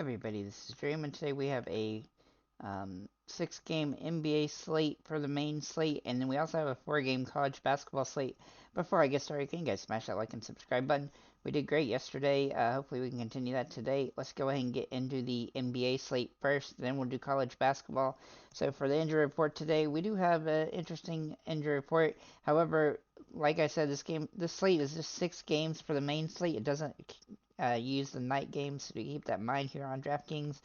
Everybody, this is Dream, and today we have a 6-game NBA slate for the main slate, and then we also have a 4-game college basketball slate. Before I get started, can you guys smash that like and subscribe button? We did great yesterday. Hopefully we can continue that today. Let's go ahead and get into the NBA slate first, then we'll do college basketball. So for the injury report today, we do have an interesting injury report. However, like I said, this slate is just 6 games for the main slate. It doesn't use the night games, so keep that in mind here on DraftKings.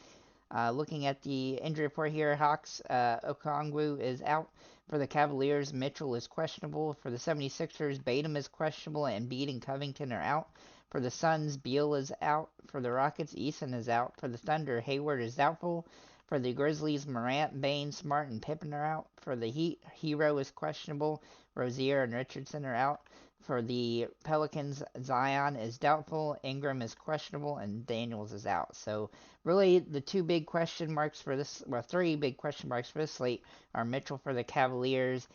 Looking at the injury report here, Hawks, Okongwu is out. For the Cavaliers, Mitchell is questionable. For the 76ers, Batum is questionable, and Embiid and Covington are out. For the Suns, Beal is out. For the Rockets, Eason is out. For the Thunder, Hayward is doubtful. For the Grizzlies, Morant, Bain, Smart, and Pippen are out. For the Heat, Hero is questionable. Rozier and Richardson are out. For the Pelicans, Zion is doubtful, Ingram is questionable, and Daniels is out. So really, the two big question marks for this, well, three big question marks for this slate are Mitchell for the Cavaliers,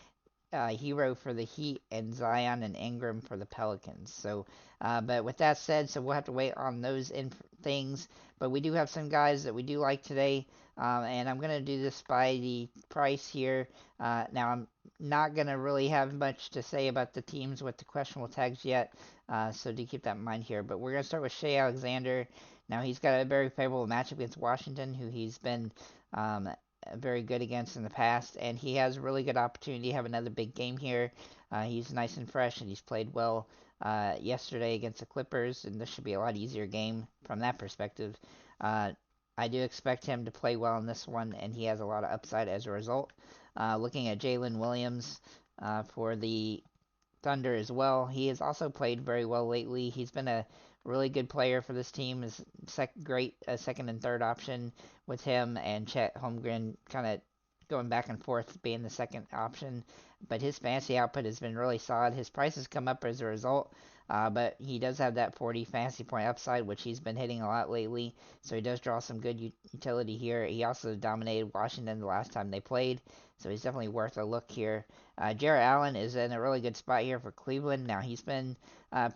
Hero for the Heat, and Zion and Ingram for the Pelicans. So, but with that said, so we'll have to wait on those things. But we do have some guys that we do like today, and I'm going to do this by the price here. Now, I'm not going to really have much to say about the teams with the questionable tags yet, so do keep that in mind here. But we're going to start with Shea Alexander. Now, he's got a very favorable matchup against Washington, who he's been very good against in the past, and he has a really good opportunity to have another big game here. He's nice and fresh, and he's played well yesterday against the Clippers, and this should be a lot easier game from that perspective. I do expect him to play well in this one, and he has a lot of upside as a result. Looking at Jalen Williams for the Thunder as well. He has also played very well lately. He's been a really good player for this team. Is great second and third option with him and Chet Holmgren kind of going back and forth being the second option. But his fantasy output has been really solid. His price has come up as a result. But he does have that 40 fantasy point upside, which he's been hitting a lot lately. So he does draw some good utility here. He also dominated Washington the last time they played. So he's definitely worth a look here. Jarrett Allen is in a really good spot here for Cleveland. Now, he's been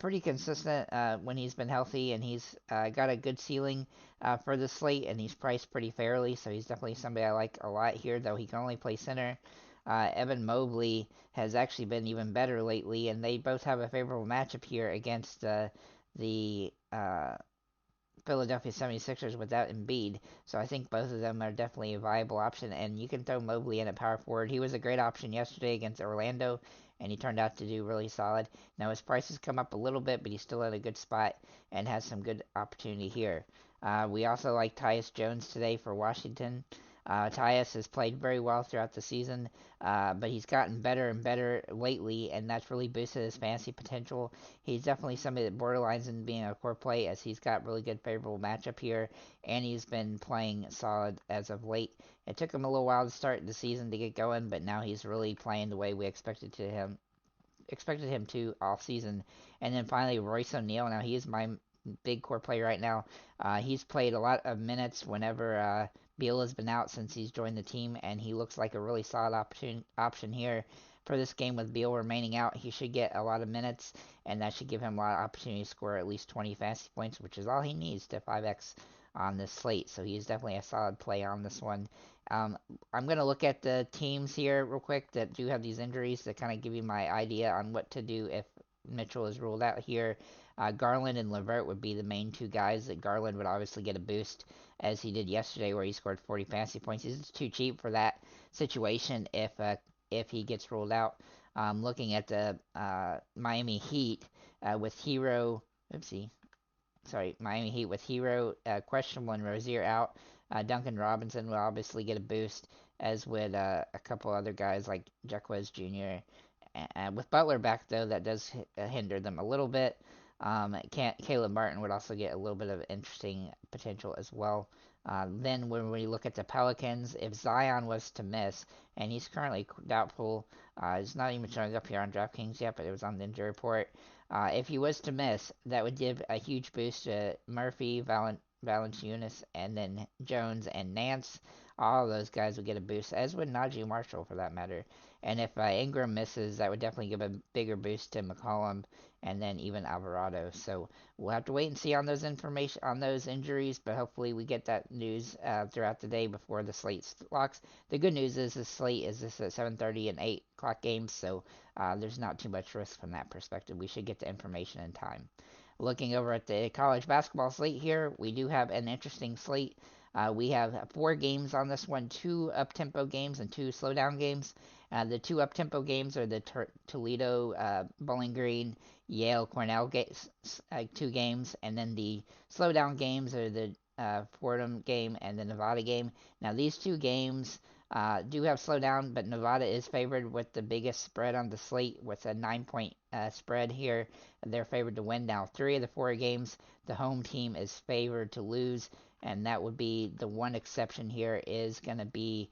pretty consistent when he's been healthy, and he's got a good ceiling for the slate, and he's priced pretty fairly, so he's definitely somebody I like a lot here, though he can only play center. Evan Mobley has actually been even better lately, and they both have a favorable matchup here against the Philadelphia 76ers without Embiid. So I think both of them are definitely a viable option, and you can throw Mobley in at power forward. He was a great option yesterday against Orlando, and he turned out to do really solid. Now his prices come up a little bit, but he's still in a good spot and has some good opportunity here. We also like Tyus Jones today for Washington. Tyus has played very well throughout the season, but he's gotten better and better lately, and that's really boosted his fantasy potential. He's definitely somebody that borderlines in being a core play, as he's got really good favorable matchup here, and he's been playing solid as of late. It took him a little while to start the season to get going, but now he's really playing the way we expected him to all season. And then finally, Royce O'Neal. Now he is my big core player right now. He's played a lot of minutes whenever Beal has been out since he's joined the team, and he looks like a really solid option here for this game with Beal remaining out. He should get a lot of minutes, and that should give him a lot of opportunity to score at least 20 fantasy points, which is all he needs to 5x on this slate. So he's definitely a solid play on this one. I'm going to look at the teams here real quick that do have these injuries to kind of give you my idea on what to do if Mitchell is ruled out here. Garland and LeVert would be the main two guys. That Garland would obviously get a boost as he did yesterday, where he scored 40 fantasy points. He's too cheap for that situation if he gets ruled out. Looking at the Miami Heat with Hero, Miami Heat with Hero questionable and Rozier out. Duncan Robinson will obviously get a boost, as would a couple other guys like Jaquez Jr. With Butler back, though, that does hinder them a little bit. Caleb Martin would also get a little bit of interesting potential as well. Then when we look at the Pelicans, if Zion was to miss, and he's currently doubtful, he's not even showing up here on DraftKings yet, but it was on the injury report. If he was to miss, that would give a huge boost to Murphy, Valanciunas, and then Jones and Nance. All of those guys would get a boost, as would Najee Marshall for that matter. And if Ingram misses, that would definitely give a bigger boost to McCollum and then even Alvarado. So we'll have to wait and see on those information on those injuries, but hopefully we get that news throughout the day before the slate locks. The good news is the slate is this at 7:30 and 8 o'clock games, so there's not too much risk from that perspective. We should get the information in time. Looking over at the college basketball slate here, we do have an interesting slate. We have 4 games on this one, 2 up-tempo games and 2 slow-down games. The 2 up-tempo games are the Toledo, Bowling Green, Yale, Cornell 2 games, and then the slow-down games are the Fordham game and the Nevada game. Now, these 2 games do have slowdown, but Nevada is favored with the biggest spread on the slate with a 9-point spread here. They're favored to win now. 3 of the 4 games, the home team is favored to lose, and that would be the one exception here is going to be,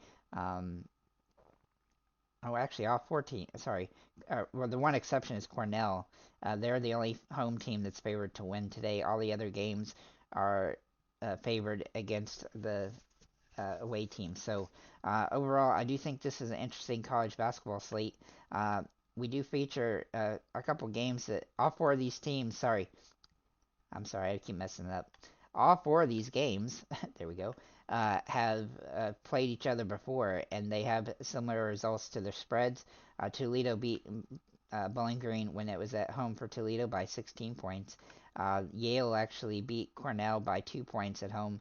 actually, all 14, sorry. Well, the one exception is Cornell. They're the only home team that's favored to win today. All the other games are favored against the away team. So overall, I do think this is an interesting college basketball slate. We do feature a couple games that all 4 of these teams. I'm sorry, I keep messing it up. All 4 of these games, there we go, have played each other before, and they have similar results to their spreads. Toledo beat Bowling Green when it was at home for Toledo by 16 points. Yale actually beat Cornell by 2 points at home.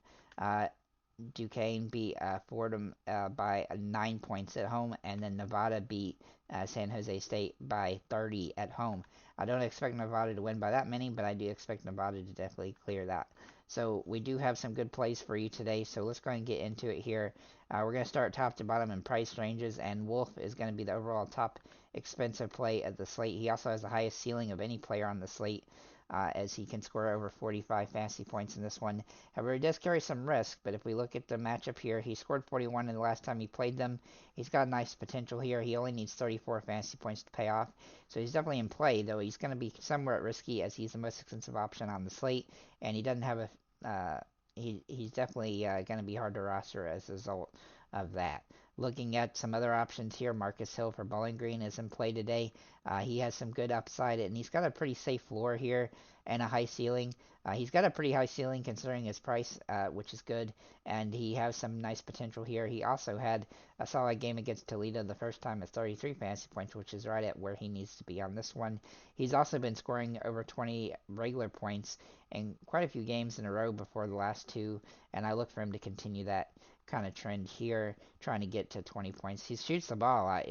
Duquesne beat Fordham by 9 points at home, and then Nevada beat San Jose State by 30 at home. I don't expect Nevada to win by that many, but I do expect Nevada to definitely clear that. So we do have some good plays for you today, so let's go ahead and get into it here. We're going to start top to bottom in price ranges, and Wolf is going to be the overall top expensive play of the slate. He also has the highest ceiling of any player on the slate, as he can score over 45 fantasy points in this one. However, he does carry some risk, but if we look at the matchup here, he scored 41 in the last time he played them. He's got nice potential here. He only needs 34 fantasy points to pay off, so he's definitely in play, though he's going to be somewhat risky as he's the most expensive option on the slate, and he doesn't have he's definitely going to be hard to roster as a result of that. Looking at some other options here, Marcus Hill for Bowling Green is in play today. He has some good upside, and he's got a pretty safe floor here and a high ceiling. He's got a pretty high ceiling considering his price, which is good, and he has some nice potential here. He also had a solid game against Toledo the first time at 33 fantasy points, which is right at where he needs to be on this one. He's also been scoring over 20 regular points in quite a few games in a row before the last 2, and I look for him to continue that kind of trend here, trying to get to 20 points. He shoots the ball a lot.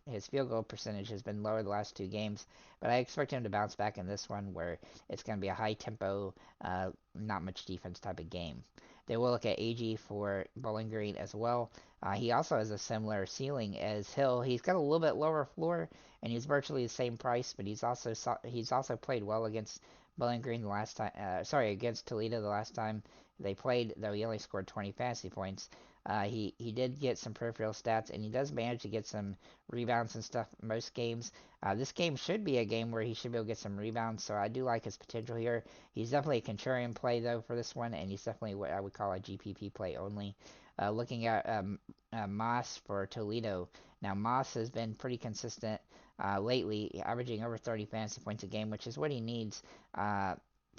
His field goal percentage has been lower the last 2 games, but I expect him to bounce back in this one where it's going to be a high tempo, not much defense type of game. They will look at AG for Bowling Green as well. He also has a similar ceiling as Hill. He's got a little bit lower floor, and he's virtually the same price, but he's also played well against Bowling Green the last time. Against Toledo the last time they played, though he only scored 20 fantasy points. He did get some peripheral stats, and he does manage to get some rebounds and stuff most games. This game should be a game where he should be able to get some rebounds, so I do like his potential here. He's definitely a contrarian play, though, for this one, and he's definitely what I would call a GPP play only. Looking at Moss for Toledo. Now, Moss has been pretty consistent lately, averaging over 30 fantasy points a game, which is what he needs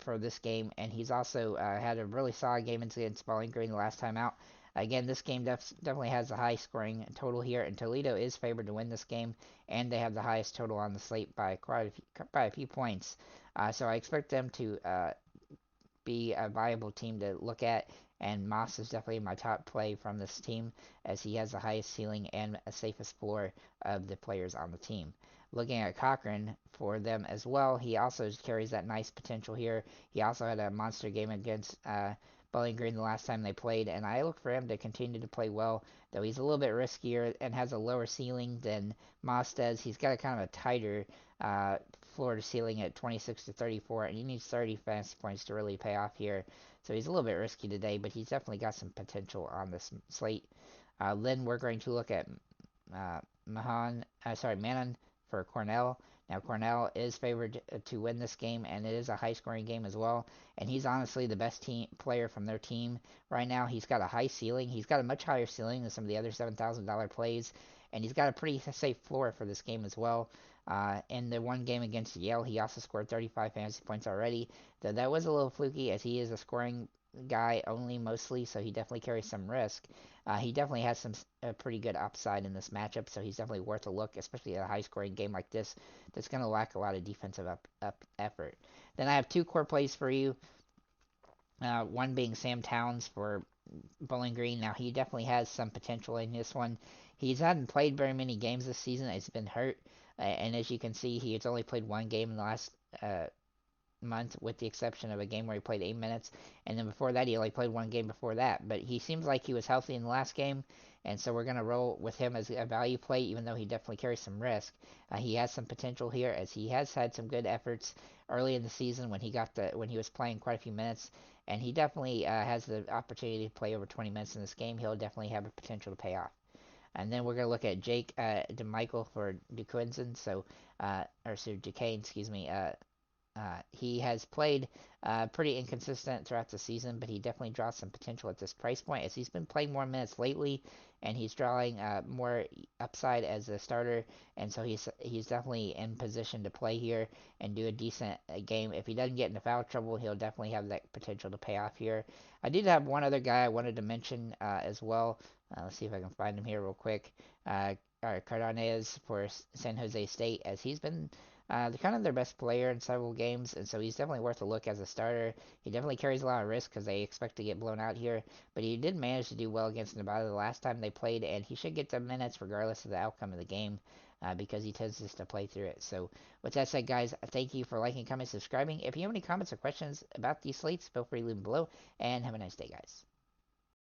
for this game, and he's also had a really solid game against Bowling Green the last time out. Again, this game definitely has a high scoring total here, and Toledo is favored to win this game, and they have the highest total on the slate by by a few points. So I expect them to be a viable team to look at, and Moss is definitely my top play from this team as he has the highest ceiling and a safest floor of the players on the team. Looking at Cochran for them as well, he also carries that nice potential here. He also had a monster game against Bowling Green the last time they played, and I look for him to continue to play well, though he's a little bit riskier and has a lower ceiling than Moss does. He's got a kind of a tighter floor to ceiling at 26 to 34, and he needs 30 fantasy points to really pay off here. So he's a little bit risky today, but he's definitely got some potential on this slate. Then we're going to look at Manon for Cornell. Now, Cornell is favored to win this game, and it is a high-scoring game as well. And he's honestly the best team player from their team right now. He's got a high ceiling. He's got a much higher ceiling than some of the other $7,000 plays, and he's got a pretty safe floor for this game as well. In the one game against Yale, he also scored 35 fantasy points already. Though that was a little fluky, as he is a scoring guy only mostly, so he definitely carries some risk. He definitely has some pretty good upside in this matchup, so he's definitely worth a look, especially at a high-scoring game like this that's going to lack a lot of defensive up effort. Then I have two core plays for you. One being Sam Towns for Bowling Green. Now he definitely has some potential in this one. He's hadn't played very many games this season. He's been hurt, and as you can see, he has only played one game in the last uh, month, with the exception of a game where he played 8 minutes, and then before that he only played one game before that. But he seems like he was healthy in the last game, and so we're gonna roll with him as a value play, even though he definitely carries some risk. He has some potential here, as he has had some good efforts early in the season when he was playing quite a few minutes, and he definitely has the opportunity to play over 20 minutes in this game. He'll definitely have a potential to pay off. And then we're going to look at Jake DeMichael for DeQuinson, Duquesne, excuse me. He has played pretty inconsistent throughout the season, but he definitely draws some potential at this price point, as he's been playing more minutes lately, and he's drawing more upside as a starter, and so he's definitely in position to play here and do a decent game. If he doesn't get into foul trouble, he'll definitely have that potential to pay off here. I did have one other guy I wanted to mention as well. Let's see if I can find him here real quick. Cardenas for San Jose State, as he's been kind of their best player in several games, and so he's definitely worth a look as a starter. He definitely carries a lot of risk because they expect to get blown out here, but he did manage to do well against Nevada the last time they played, and he should get the minutes regardless of the outcome of the game, because he tends just to play through it. So with that said, guys, thank you for liking, commenting, subscribing. If you have any comments or questions about these slates, feel free to leave them below, and have a nice day, guys.